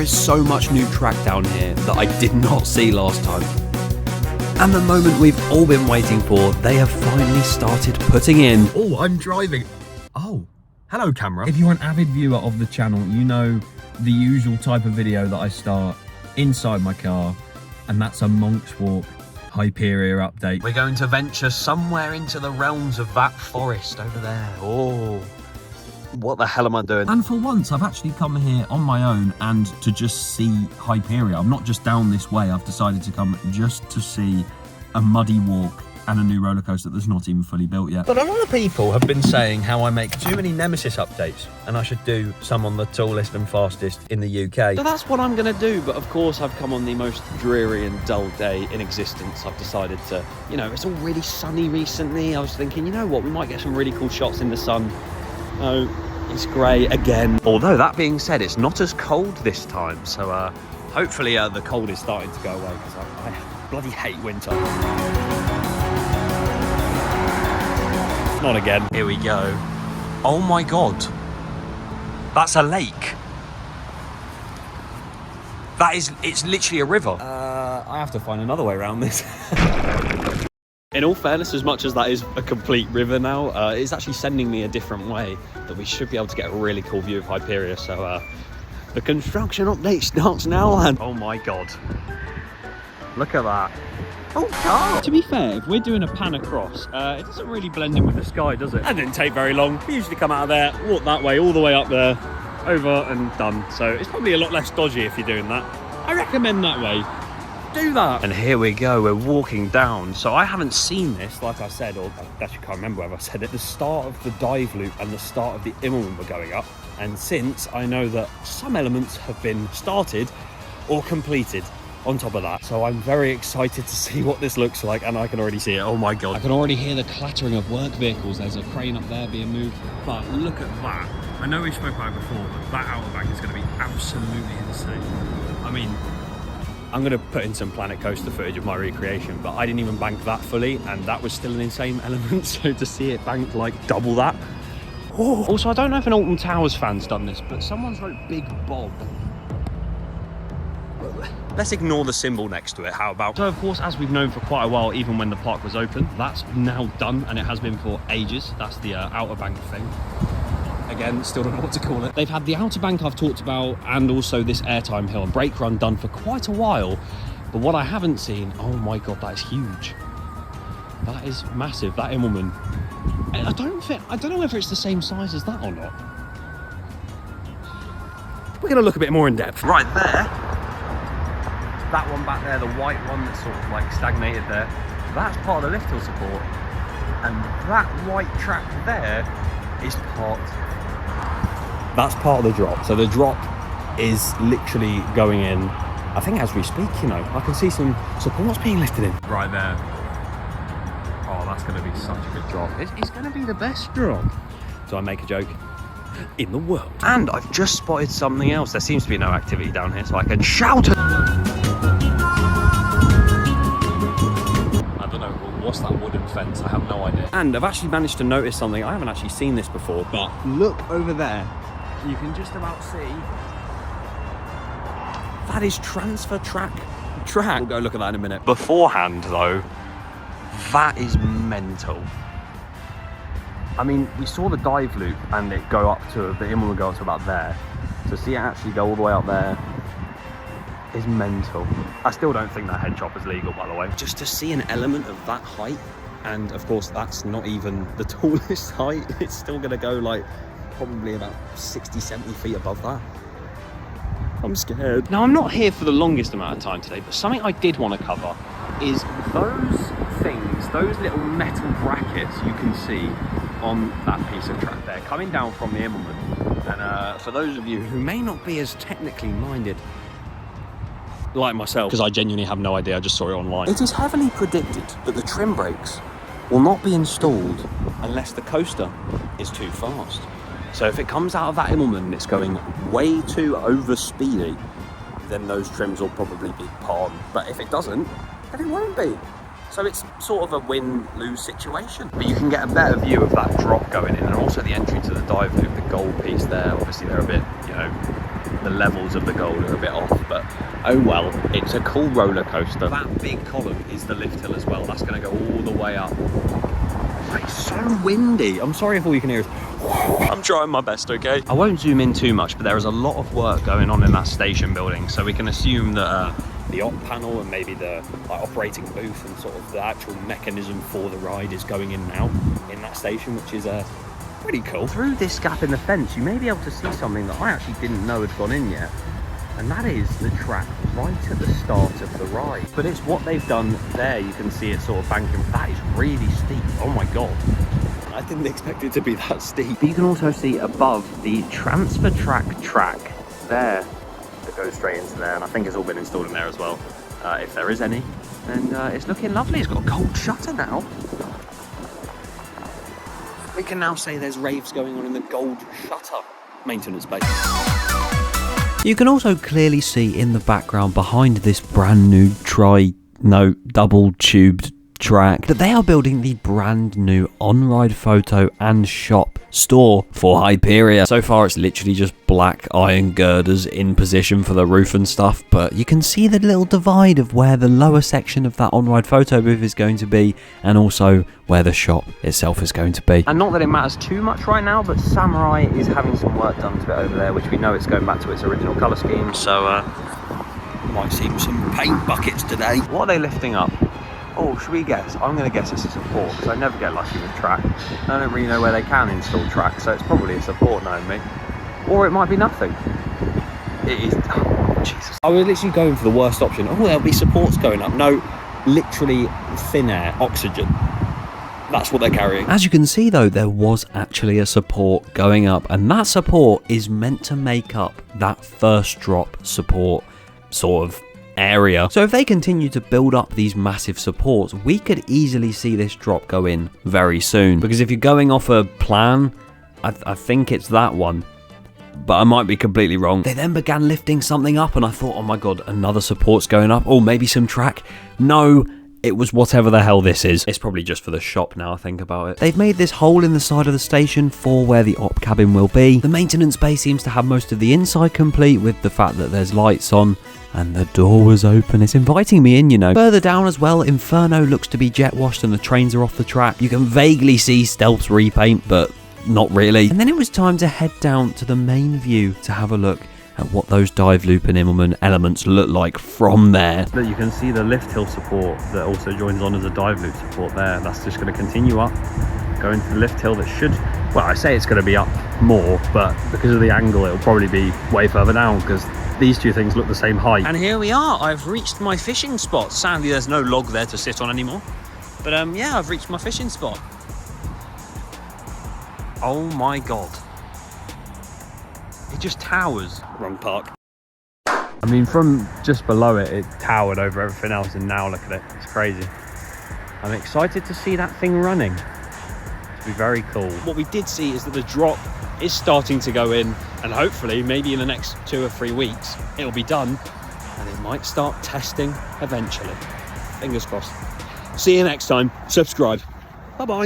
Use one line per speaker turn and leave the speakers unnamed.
is so much new track down here that I did not see last time. And the moment we've all been waiting for, they have finally started putting in.
Oh, I'm driving. Oh, hello camera. If you're an avid viewer of the channel, you know the usual type of video that I start inside my car, and that's a Monk's Walk Hyperia update.
We're going to venture somewhere into the realms of that forest over there. Oh, what the hell am I doing?
And for once, I've actually come here on my own and to just see Hyperia. I'm not just down this way, I've decided to come just to see a muddy walk and a new roller coaster that's not even fully built yet. But a lot of people have been saying how I make too many Nemesis updates and I should do some on the tallest and fastest in the UK.
So that's what I'm going to do, but of course I've come on the most dreary and dull day in existence. I've decided to, you know, it's all really sunny recently. I was thinking, you know what, we might get some really cool shots in the sun. Oh, it's grey again. Although that being said, it's not as cold this time, so hopefully the cold is starting to go away, because I bloody hate winter. Not again. Here we go. Oh my god. That's a lake. It's literally a river. I have to find another way around this. In all fairness, as much as that is a complete river now, it's actually sending me a different way that we should be able to get a really cool view of Hyperia. So the construction update starts now, and oh my god. Look at that. Oh, God. To be fair, if we're doing a pan across, it doesn't really blend in with the sky, does it? That didn't take very long. We usually come out of there, walk that way, all the way up there, over and done. So it's probably a lot less dodgy if you're doing that. I recommend that way. Do that. And here we go, we're walking down. So I haven't seen this, like I said, or I actually can't remember whether I said it. The start of the dive loop and the start of the Immelman were going up. And since I know that some elements have been started or completed on top of that, so I'm very excited to see what this looks like, and I can already see it. Oh my god, I can already hear the clattering of work vehicles. There's a crane up there being moved, but look at that. I know we spoke about it before, but that outer bank is going to be absolutely insane. I mean, I'm going to put in some Planet Coaster footage of my recreation, but I didn't even bank that fully, and that was still an insane element. So to see it banked like double that. Oh. Also, I don't know if an Alton Towers fan's done this, but someone's wrote Big Bob. Let's ignore the symbol next to it, how about? So of course, as we've known for quite a while, even when the park was open, that's now done, and it has been for ages. That's the outer bank thing. Again, still don't know what to call it. They've had the outer bank I've talked about, and also this airtime hill and brake run done for quite a while. But what I haven't seen, oh my god, that is huge. That is massive, that Immelman. I don't know whether it's the same size as that or not. We're gonna look a bit more in depth. Right there. That one back there, the white one that's sort of like stagnated there, that's part of the lift hill support. And that white track there is that's part of the drop. So the drop is literally going in, I think as we speak, you know, I can see some supports being lifted in. Right there. Oh, that's gonna be such a good drop. It's gonna be the best drop. So I make a joke. In the world. And I've just spotted something else. There seems to be no activity down here, so I can shout it. I don't know, what's that wooden fence? I have no idea. And I've actually managed to notice something. I haven't actually seen this before, but look over there. You can just about see. That is transfer track. We'll go look at that in a minute. Beforehand, though, that is mental. I mean, we saw the dive loop and it go up to, the Immelman would go up to about there. To see it actually go all the way up there is mental. I still don't think that head chop is legal, by the way. Just to see an element of that height, and of course that's not even the tallest height, it's still gonna go like probably about 60, 70 feet above that. I'm scared. Now, I'm not here for the longest amount of time today, but something I did want to cover is those things, those little metal brackets you can see on that piece of track there, coming down from the Immelman. And for those of you who may not be as technically minded like myself, because I genuinely have no idea, I just saw it online. It is heavily predicted that the trim brakes will not be installed unless the coaster is too fast. So if it comes out of that Immelman and it's going way too over speedy, then those trims will probably be put on. But if it doesn't, then it won't be. So it's sort of a win-lose situation. But you can get a better view of that drop going in, and also the entry to the dive loop, the gold piece there. Obviously they're a bit, you know, the levels of the gold are a bit off, but oh well, it's a cool roller coaster. That big column is the lift hill as well. That's going to go all the way up. It's so windy. I'm sorry if all you can hear is I'm trying my best, okay? I won't zoom in too much, but there is a lot of work going on in that station building, so we can assume that the op panel and maybe the operating booth and sort of the actual mechanism for the ride is going in now in that station, which is pretty cool. Through this gap in the fence, you may be able to see something that I actually didn't know had gone in yet, and that is the track right at the start of the ride. But it's what they've done there. You can see it sort of banking. That is really steep. Oh my god. I didn't expect it to be that steep. But you can also see above the transfer track there that goes straight into there, and I think it's all been installed in there as well, if there is any. And it's looking lovely. It's got a gold shutter now. We can now say there's raves going on in the gold shutter maintenance base.
You can also clearly see in the background behind this brand new double tubed track that they are building the brand new on-ride photo and shop store for Hyperia. So far it's literally just black iron girders in position for the roof and stuff, but you can see the little divide of where the lower section of that on-ride photo booth is going to be, and also where the shop itself is going to be. And not that it matters too much right now, but Samurai is having some work done to it over there, which we know it's going back to its original colour scheme, so might see some paint buckets today. What are they lifting up? Oh, should we guess? I'm going to guess it's a support, because I never get lucky with track. I don't really know where they can install track, so it's probably a support knowing me. Or it might be nothing. It is... Oh, Jesus. I was literally going for the worst option. Oh, there'll be supports going up. No, literally thin air, oxygen. That's what they're carrying. As you can see though, there was actually a support going up, and that support is meant to make up that first drop support sort of area. So if they continue to build up these massive supports, we could easily see this drop go in very soon. Because if you're going off a plan, I think it's that one, but I might be completely wrong. They then began lifting something up, and I thought, oh my god, another support's going up. Oh, maybe some track. No, it was whatever the hell this is. It's probably just for the shop now I think about it. They've made this hole in the side of the station for where the op cabin will be. The maintenance bay seems to have most of the inside complete, with the fact that there's lights on and the door was open. It's inviting me in, you know. Further down as well, Inferno looks to be jet washed and the trains are off the track. You can vaguely see Stealth's repaint, but not really. And then it was time to head down to the main view to have a look at what those dive loop and Immelman elements look like from there. But you can see the lift hill support that also joins on as a dive loop support there. That's just going to continue up, going to the lift hill that should, well, I say it's going to be up more, but because of the angle it'll probably be way further down, because these two things look the same height. And here we are, I've reached my fishing spot. Sadly there's no log there to sit on anymore, but yeah, I've reached my fishing spot. Oh my god, it just towers. Wrong park. I mean, from just below it, it towered over everything else, and now look at it, it's crazy. I'm excited to see that thing running. It'll be very cool. What we did see is that the drop is starting to go in, and hopefully maybe in the next 2 or 3 weeks it'll be done and it might start testing eventually. Fingers crossed. See you next time. Subscribe. Bye bye.